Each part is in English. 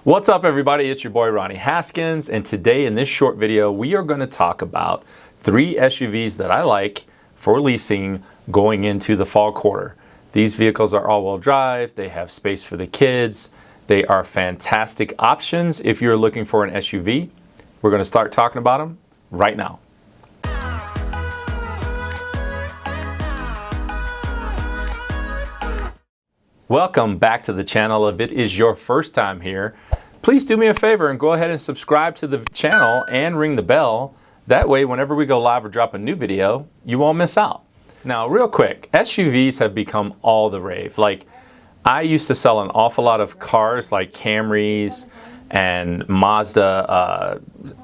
What's up everybody, it's your boy Ronnie Haskins, and today in this short video we are going to talk about 3 SUVs that I like for leasing going into the fall quarter. These vehicles are all-wheel drive, they have space for the kids, they are fantastic options if you're looking for an SUV. We're going to start talking about them right now. Welcome back to the channel. If it is your first time here, please do me a favor and go ahead and subscribe to the channel and ring the bell. That way, whenever we go live or drop a new video, you won't miss out. Now, real quick, SUVs have become all the rave. Like, I used to sell an awful lot of cars like Camrys and Mazda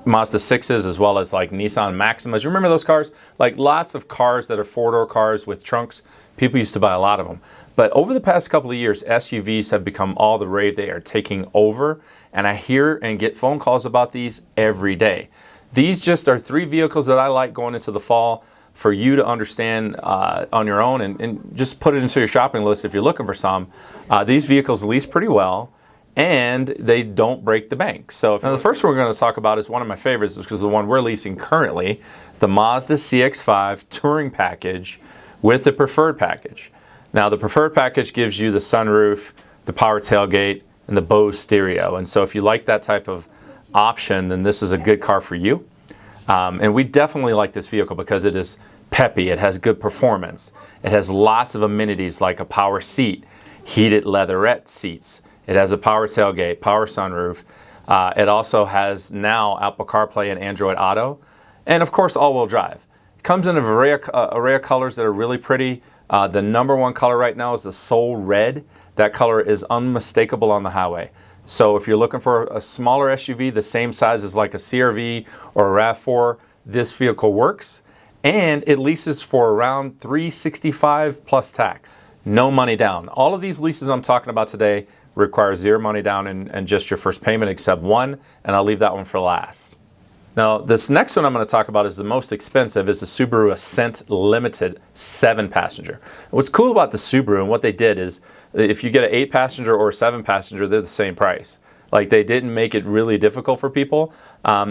CX5s, as well as like Nissan Maximas. You remember those cars? Like lots of cars that are 4-door cars with trunks. People used to buy a lot of them. But over the past couple of years, SUVs have become all the rave. They are taking over, and I hear and get phone calls about these every day. These just are 3 vehicles that I like going into the fall for you to understand on your own and just put it into your shopping list if you're looking for some. These vehicles lease pretty well, and they don't break the bank. So now the first one we're going to talk about is one of my favorites because the one we're leasing currently is the Mazda CX5 Touring Package with the Preferred Package. Now the Preferred Package gives you the sunroof, the power tailgate, and the Bose stereo. And so if you like that type of option, then this is a good car for you. And we definitely like this vehicle because it is peppy, it has good performance, it has lots of amenities like a power seat, heated leatherette seats, it has a power tailgate, power sunroof, it also has now Apple CarPlay and Android Auto, and of course all-wheel drive. It comes in an array of colors that are really pretty. The number one color right now is the Soul Red. That color is unmistakable on the highway. So if you're looking for a smaller SUV, the same size as like a CR-V or a RAV4, this vehicle works. And it leases for around $365 plus tax. No money down. All of these leases I'm talking about today require 0 money down and just your first payment except one, and I'll leave that one for last. Now, this next one I'm going to talk about is the most expensive, is the Subaru Ascent Limited 7-passenger. What's cool about the Subaru and what they did is, if you get an 8-passenger or a 7-passenger, they're the same price. Like, they didn't make it really difficult for people.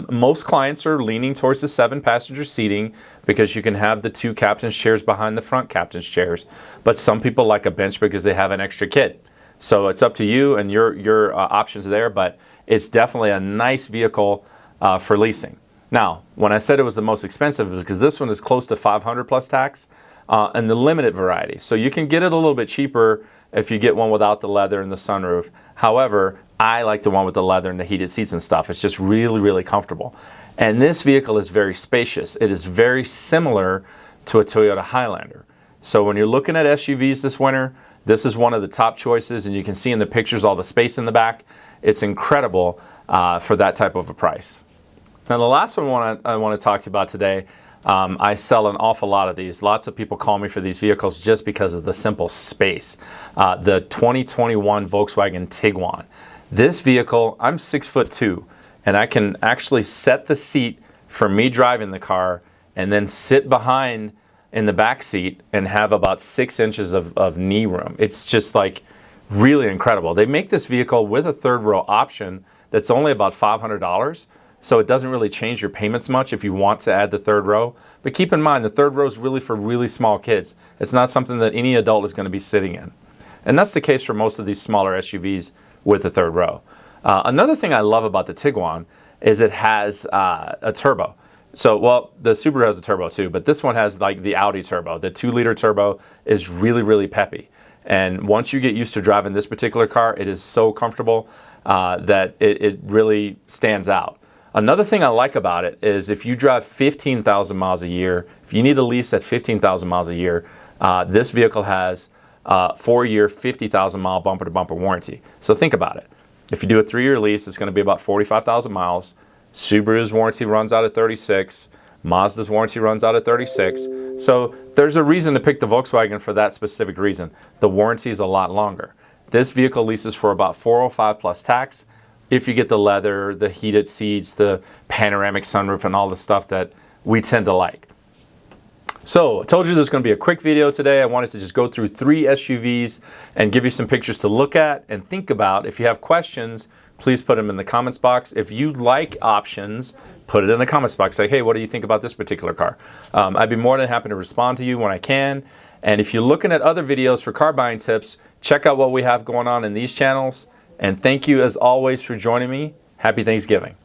Most clients are leaning towards the 7-passenger seating because you can have the 2 captain's chairs behind the front captain's chairs. But some people like a bench because they have an extra kid. So it's up to you and your options there, but it's definitely a nice vehicle for leasing. Now, when I said it was the most expensive, it was because this one is close to $500 plus tax and the limited variety. So you can get it a little bit cheaper if you get one without the leather and the sunroof. However, I like the one with the leather and the heated seats and stuff. It's just really, really comfortable. And this vehicle is very spacious. It is very similar to a Toyota Highlander. So when you're looking at SUVs this winter, this is one of the top choices, and you can see in the pictures all the space in the back. It's incredible for that type of a price. Now the last one I want to talk to you about today, I sell an awful lot of these. Lots of people call me for these vehicles just because of the simple space. The 2021 Volkswagen Tiguan. This vehicle, I'm 6'2", and I can actually set the seat for me driving the car and then sit behind in the back seat and have about 6 inches of knee room. It's just like really incredible. They make this vehicle with a 3rd row option that's only about $500. So it doesn't really change your payments much if you want to add the 3rd row. But keep in mind, the 3rd row is really for really small kids. It's not something that any adult is going to be sitting in. And that's the case for most of these smaller SUVs with the 3rd row. Another thing I love about the Tiguan is it has a turbo. So, well, the Subaru has a turbo too, but this one has like the Audi turbo. The 2-liter turbo is really, really peppy. And once you get used to driving this particular car, it is so comfortable that it really stands out. Another thing I like about it is if you drive 15,000 miles a year, if you need a lease at 15,000 miles a year, this vehicle has a 4-year, 50,000 mile bumper-to-bumper warranty. So think about it. If you do a 3-year lease, it's going to be about 45,000 miles. Subaru's warranty runs out at 36. Mazda's warranty runs out at 36. So there's a reason to pick the Volkswagen for that specific reason. The warranty is a lot longer. This vehicle leases for about $405 plus tax. If you get the leather, the heated seats, the panoramic sunroof, and all the stuff that we tend to like. So I told you there's going to be a quick video today. I wanted to just go through 3 SUVs and give you some pictures to look at and think about. If you have questions, please put them in the comments box. If you like options, put it in the comments box. Say, hey, what do you think about this particular car? I'd be more than happy to respond to you when I can. And if you're looking at other videos for car buying tips, check out what we have going on in these channels. And thank you as always for joining me. Happy Thanksgiving.